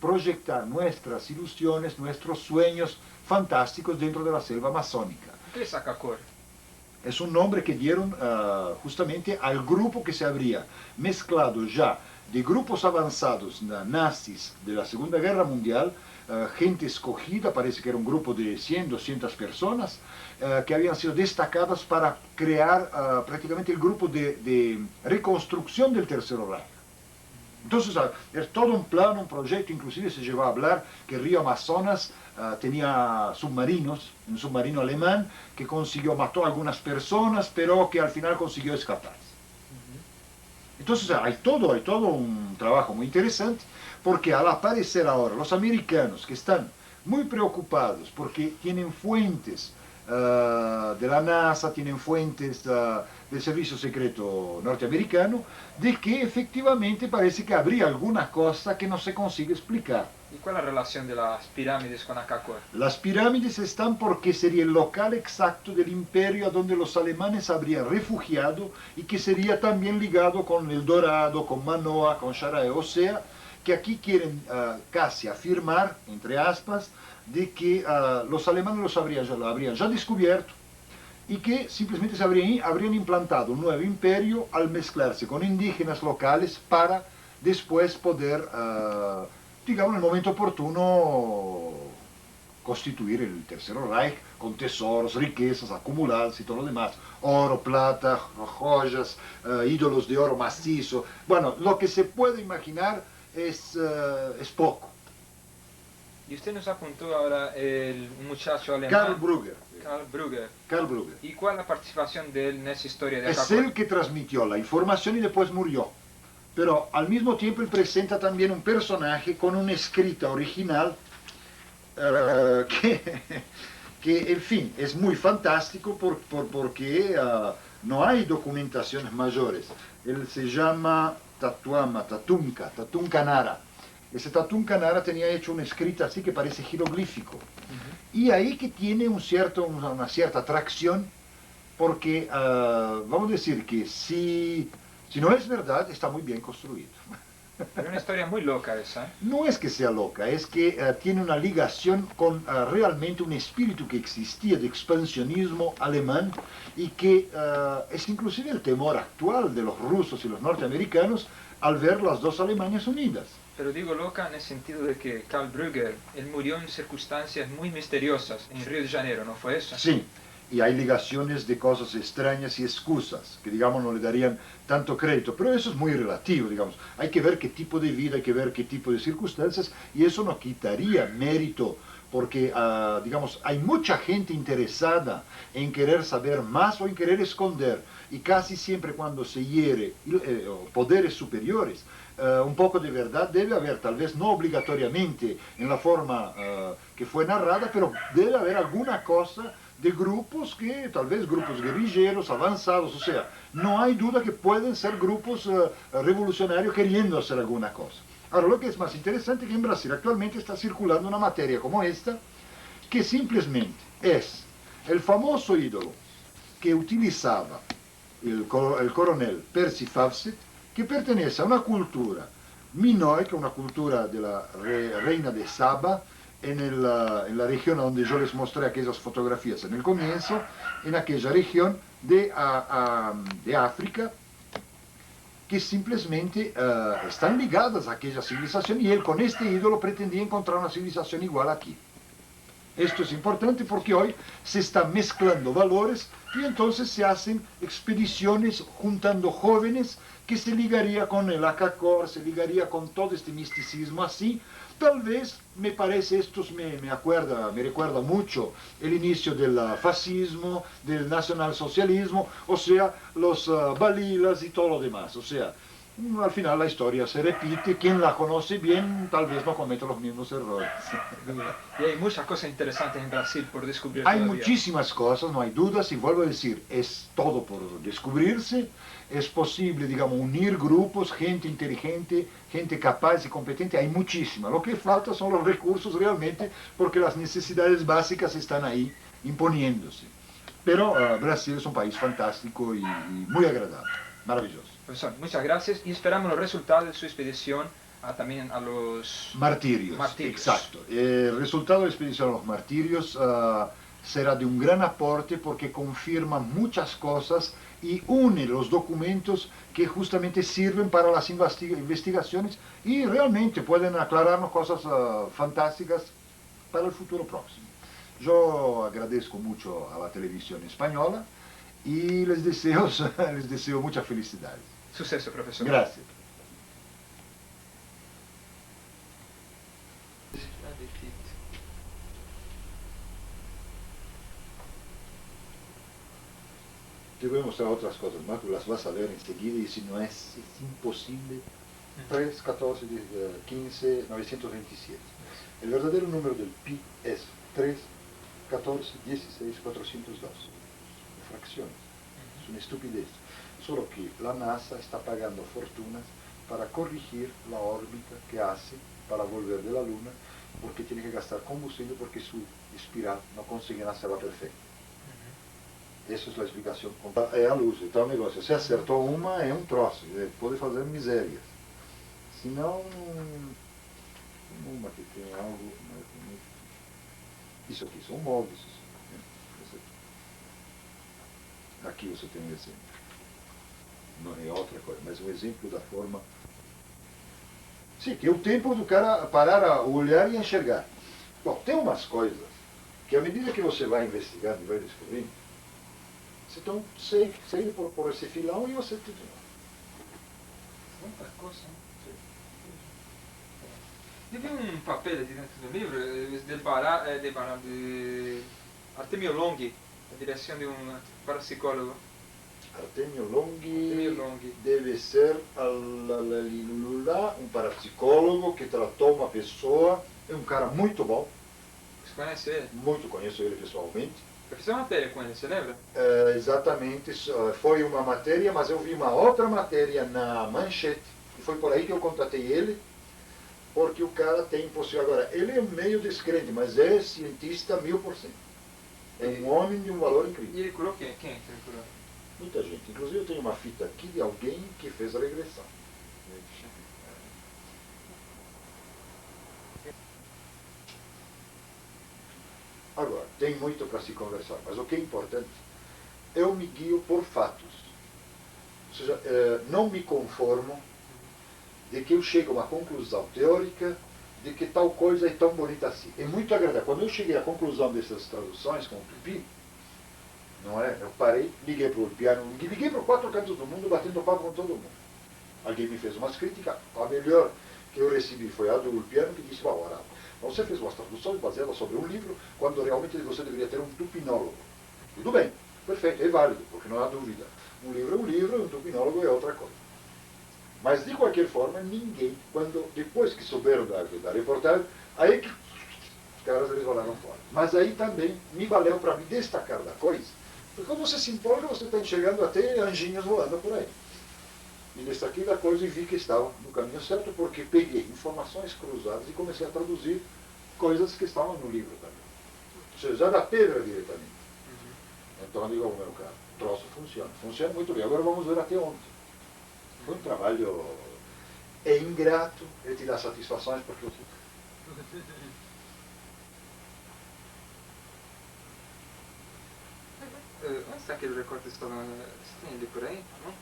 proyectar nuestras ilusiones, nuestros sueños fantásticos dentro de la selva amazónica. ¿Qué es Akakor? Es un nombre que dieron justamente al grupo que se habría mezclado ya de grupos avanzados nazis de la Segunda Guerra Mundial, gente escogida, parece que era un grupo de 100, 200 personas, que habían sido destacadas para crear prácticamente el grupo de reconstrucción del Tercero Reich. Entonces, es todo un plan, un proyecto, inclusive se llegó a hablar que el río Amazonas tenía submarinos, un submarino alemán que mató a algunas personas, pero que al final consiguió escapar. Entonces hay todo un trabajo muy interesante, porque al aparecer ahora los americanos, que están muy preocupados porque tienen fuentes de la NASA, tienen fuentes del Servicio Secreto norteamericano, de que efectivamente parece que habría alguna cosa que no se consigue explicar. ¿Y cuál es la relación de las pirámides con Akakor? Las pirámides están porque sería el local exacto del imperio a donde los alemanes habrían refugiado, y que sería también ligado con El Dorado, con Manoa, con Charaé. O sea, que aquí quieren casi afirmar, entre aspas, de que los alemanes lo habrían ya descubierto, y que simplemente se habrían implantado un nuevo imperio al mezclarse con indígenas locales para después poder, digamos, en el momento oportuno, constituir el Tercero Reich con tesoros, riquezas acumuladas y todo lo demás, oro, plata, joyas, ídolos de oro macizo. Bueno, lo que se puede imaginar es poco. Y usted nos apuntó ahora el muchacho alemán. Karl Brugger. Karl Brugger. Karl Brugger. ¿Y cuál es la participación de él en esa historia de acá? Es él que transmitió la información y después murió. Pero al mismo tiempo él presenta también un personaje con una escrita original que, en fin, es muy fantástico porque no hay documentaciones mayores. Él se llama Tatunka Nara. Ese Tatunka Nara tenía hecho una escrita así que parece jeroglífico. Y ahí que tiene una cierta atracción, porque vamos a decir que si no es verdad, está muy bien construido. Es una historia muy loca esa. No es que sea loca, es que tiene una ligación con realmente un espíritu que existía de expansionismo alemán y que es inclusive el temor actual de los rusos y los norteamericanos al ver las dos Alemanias unidas. Pero digo loca en el sentido de que Karl Brugger, él murió en circunstancias muy misteriosas en Río de Janeiro, ¿no fue eso? Sí, y hay ligaciones de cosas extrañas y excusas que, digamos, no le darían tanto crédito, pero eso es muy relativo, digamos. Hay que ver qué tipo de vida, hay que ver qué tipo de circunstancias, y eso no quitaría mérito, porque, digamos, hay mucha gente interesada en querer saber más o en querer esconder, y casi siempre cuando se hiere poderes superiores, un poco de verdad debe haber, tal vez no obligatoriamente en la forma que fue narrada, pero debe haber alguna cosa de grupos que, tal vez grupos guerrilleros, avanzados, o sea, no hay duda que pueden ser grupos revolucionarios queriendo hacer alguna cosa. Ahora, lo que es más interesante es que en Brasil actualmente está circulando una materia como esta, que simplemente es el famoso ídolo que utilizaba el coronel Percy Fawcett, que pertenece a una cultura minoica, una cultura de la reina de Saba, en la región donde yo les mostré aquellas fotografías en el comienzo, en aquella región de África, que simplemente están ligadas a aquella civilización, y él con este ídolo pretendía encontrar una civilización igual aquí. Esto es importante porque hoy se están mezclando valores y entonces se hacen expediciones juntando jóvenes que se ligaría con el Akakor, se ligaría con todo este misticismo así. Tal vez, me parece, esto me recuerda mucho el inicio del fascismo, del nacionalsocialismo, o sea, los balilas y todo lo demás. O sea, al final la historia se repite, quien la conoce bien tal vez no cometa los mismos errores. Y hay muchas cosas interesantes en Brasil por descubrir Hay todavía. muchísimas cosas, no hay dudas, y vuelvo a decir, es todo por descubrirse. Es posible, digamos, unir grupos, gente inteligente, gente capaz y competente, hay muchísima. Lo que falta son los recursos realmente, porque las necesidades básicas están ahí imponiéndose. Pero Brasil es un país fantástico y muy agradable, maravilloso. Profesor, muchas gracias y esperamos los resultados de su expedición también a los Martirios. Exacto. El resultado de la expedición a los martirios será de un gran aporte porque confirma muchas cosas y une los documentos que justamente sirven para las investigaciones y realmente pueden aclararnos cosas fantásticas para el futuro próximo. Yo agradezco mucho a la televisión española y les deseo muchas felicidades. Suceso, profesor. Gracias. Te voy a mostrar otras cosas más, tú las vas a ver enseguida y si no es imposible. 3, 14, 15, 927. El verdadero número del pi es 3, 14, 16, 402. Fracciones. Es una estupidez. Solo que la NASA está pagando fortunas para corregir la órbita que hace para volver de la Luna, porque tiene que gastar combustible porque su espiral no consiguen hacerla perfecta. Essa é a explicação. É a luz, então o negócio. Se acertou uma, é um troço, pode fazer misérias. Se não, uma que tem algo. Isso aqui são moldes. Aqui você tem um exemplo. Não é outra coisa, mas um exemplo da forma. Sim, que é o tempo do cara parar a olhar e enxergar. Bom, tem umas coisas que à medida que você vai investigando e vai descobrindo, então segue por esse filão e você... Muitas coisas. Eu vi um papel aqui dentro do livro, de Artemio Longhi, a direção de um parapsicólogo. Artemio Longhi, Artemio Longhi. deve ser um parapsicólogo que tratou uma pessoa, é um cara muito bom, Você conhece ele? muito conheço ele pessoalmente. Eu fiz uma matéria com ele, você lembra? Exatamente, foi uma matéria, mas eu vi uma outra matéria na Manchete, e foi por aí que eu contatei ele, porque o cara tem possível. Agora, ele é meio descrente, mas é cientista 1000%. É um homem de um valor incrível. E ele curou quem? Quem que ele curou? Muita gente. Inclusive eu tenho uma fita aqui de alguém que fez a regressão. Agora, tem muito para se conversar, mas o que é importante, eu me guio por fatos. Ou seja, não me conformo de que eu chego a uma conclusão teórica de que tal coisa é tão bonita assim. É muito agradável. Quando eu cheguei à conclusão dessas traduções com o Tupi, não é? Eu parei, liguei para o piano, liguei para 4 cantos do mundo, batendo papo com todo mundo. Alguém me fez umas críticas, a melhor que eu recebi foi a do piano, que disse, ora, você fez umas traduções baseadas sobre um livro, quando realmente você deveria ter um tupinólogo. Tudo bem, perfeito, é válido, porque não há dúvida. Um livro é um livro, e um tupinólogo é outra coisa. Mas, de qualquer forma, ninguém, depois que souberam da reportagem, aí que os caras eles olharam fora. Mas aí também me valeu para me destacar da coisa, porque quando você se empolga, você está enxergando até anjinhos voando por aí. Me destaquei da coisa e vi que estava no caminho certo, porque peguei informações cruzadas e comecei a traduzir coisas que estavam no livro também. Ou seja, já da pedra diretamente. Então eu digo ao meu cara, o troço funciona. Funciona muito bem. Agora vamos ver até onde. Foi um trabalho ingrato, ele te dá satisfações porque você... Onde está aquele recorte que você tem ele por aí? Não?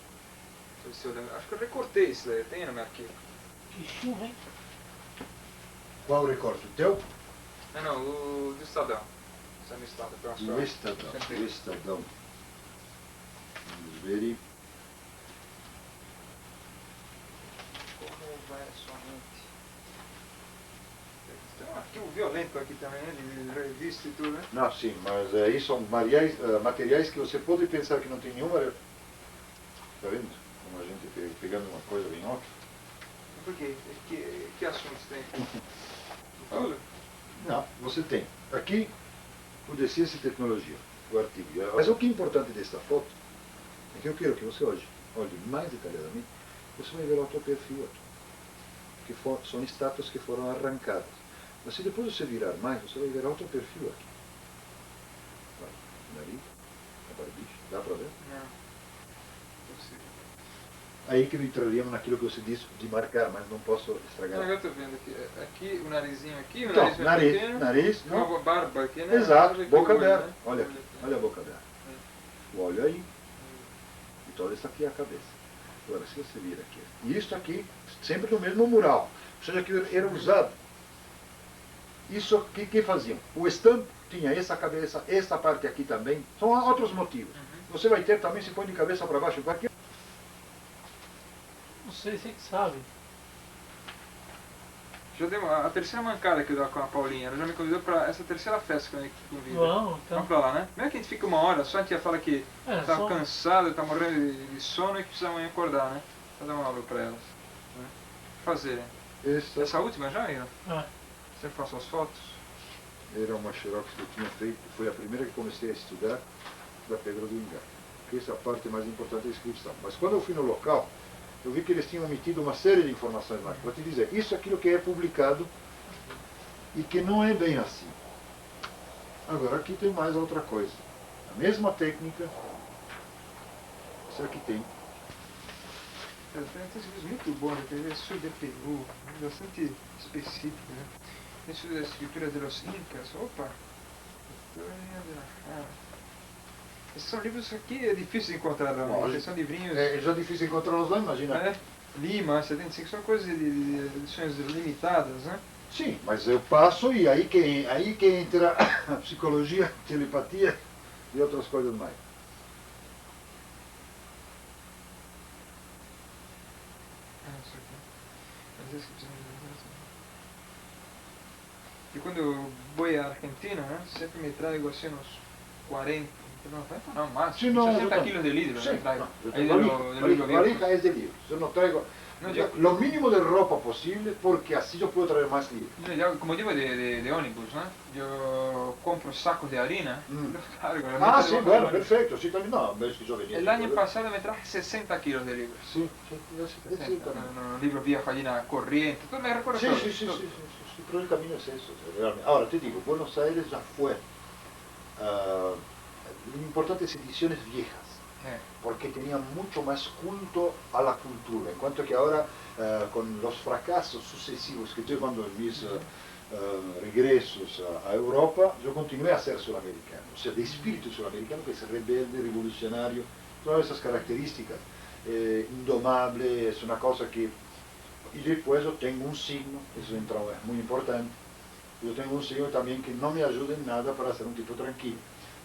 Se eu lembro. Acho que eu recortei isso daí, tem no meu arquivo. Que chuva, hein? Qual o recorte? O teu? Não, o do Estadão. Isso é no Estado, O Estadão. O Estadão. Vamos ver. E... Como vai a sua mente? Tem um arquivo violento aqui também, né? De revista e tudo, né? Não, sim, mas aí são materiais que você pode pensar que não tem nenhuma... Está vendo? Como a gente pegando uma coisa bem outra. Por quê? Que assuntos tem? Tudo? Não, você tem. Aqui, o de Ciência e Tecnologia, o artigo. Mas o que é importante desta foto é que eu quero que você olhe mais detalhadamente, você vai ver o teu perfil aqui. Que são estátuas que foram arrancadas. Mas se depois você virar mais, você vai ver o teu perfil aqui. Olha, nariz, a barbicha, dá para ver? Não. Aí que entraríamos naquilo que você disse de marcar, mas não posso estragar. Não, eu estou vendo aqui. Aqui, o narizinho aqui, o Então, nariz pequeno. nariz, Uma barba aqui, né? Exato, boca olho, aberta. né? Olha aqui, olha a boca aberta. O olho aí. E toda essa aqui é a cabeça. Agora, se você vir aqui. E isso aqui, sempre no mesmo mural. Ou seja, que era usado. Isso aqui que faziam? O estampo tinha essa cabeça, essa parte aqui também. São outros motivos. Você vai ter também, se põe de cabeça para baixo, qualquer. Não sei, você que sabe. Já deu a terceira mancada que eu dou com a Paulinha. Ela já me convidou para essa terceira festa que eu convido. Vamos, então. Vamos pra lá, né? Primeiro que a gente fica 1 hora, só a tia fala que tá só- cansada, tá morrendo de sono e que precisa amanhã acordar, né? Fazer uma aula pra elas. Né? Fazer. Essa última já, Ira? Ah, Você faço as fotos? Era uma xerox que eu tinha feito, foi a primeira que comecei a estudar da Pedra do Ingá. Porque essa é a parte mais importante da inscrição. Mas quando eu fui no local, eu vi que eles tinham omitido uma série de informações mais. Para te dizer, isso é aquilo que é publicado e que não é bem assim. Agora, aqui tem mais outra coisa. A mesma técnica, isso aqui tem. Tem serviços muito bons, tem sul de Peru, bastante específico, né? Tem sul das escrituras de los Incas, opa! História de la Jara. Esses são livros aqui, é difícil de encontrar realmente, são livrinhos... É já difícil encontrá-los lá, imagina. Lima, 75, são coisas de edições limitadas, né? Sim, mas eu passo e aí que entra a psicologia, telepatia e outras coisas mais. Isso aqui. Às vezes que precisa de... Yo cuando voy a Argentina, siempre me traigo así unos 40, no más, Sí, no, 60 kilos de libros Sí, me traigo. no, Ahí de valija, lo- de los valija, libros. valija es de libros. Yo no traigo No, yo- lo mínimo de ropa posible porque así yo puedo traer más libros. Como llevo de ómnibus, ¿no? Yo compro sacos de harina, Mm. los cargo, los Ah, meto sí, debajo bueno, del ómnibus. perfecto. Sí, también no, ves que yo venía. El año pasado me traje 60 kilos de libros. Sí, sí, yo sí, 60, sí, también. libros viejos allí en la corriente, todo me recuerdo Sí, todo, sí, sí, todo. sí, sí, pero el camino es eso, realmente. Ahora, te digo, Buenos Aires ya fue. Lo importante es ediciones viejas, porque tenían mucho más culto a la cultura, en cuanto que ahora, con los fracasos sucesivos que estoy cuando en mis regresos a Europa, yo continué a ser sudamericano, o sea, de espíritu sudamericano, que es rebelde, revolucionario, todas esas características, indomable, es una cosa que... Y después yo tengo un signo, eso entra, es muy importante, yo tengo un signo también que no me ayuda en nada para ser un tipo tranquilo,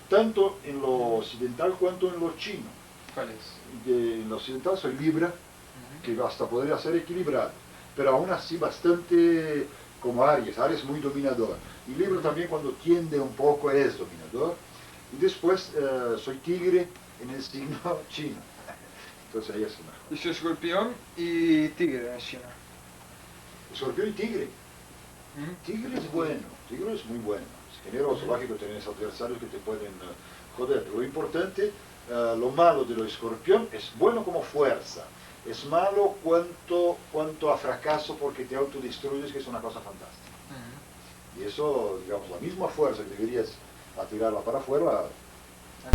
tanto en lo occidental cuanto en lo chino. ¿Cuál es? En lo occidental soy Libra, que hasta podría ser equilibrado, pero aún así bastante como Aries. Aries es muy dominador, y Libra también cuando tiende un poco es dominador, y después soy Tigre en el signo chino, entonces ahí es una... Yo soy escorpión y tigre en China. Escorpión y Tigre. Tigre es bueno, Tigre es muy bueno. Es generoso, lógico, tenés adversarios que te pueden joder. Lo importante, lo malo de lo escorpión es bueno como fuerza. Es malo cuanto a fracaso porque te autodestruyes, que es una cosa fantástica. Y eso, digamos, la misma fuerza que deberías tirarla para afuera,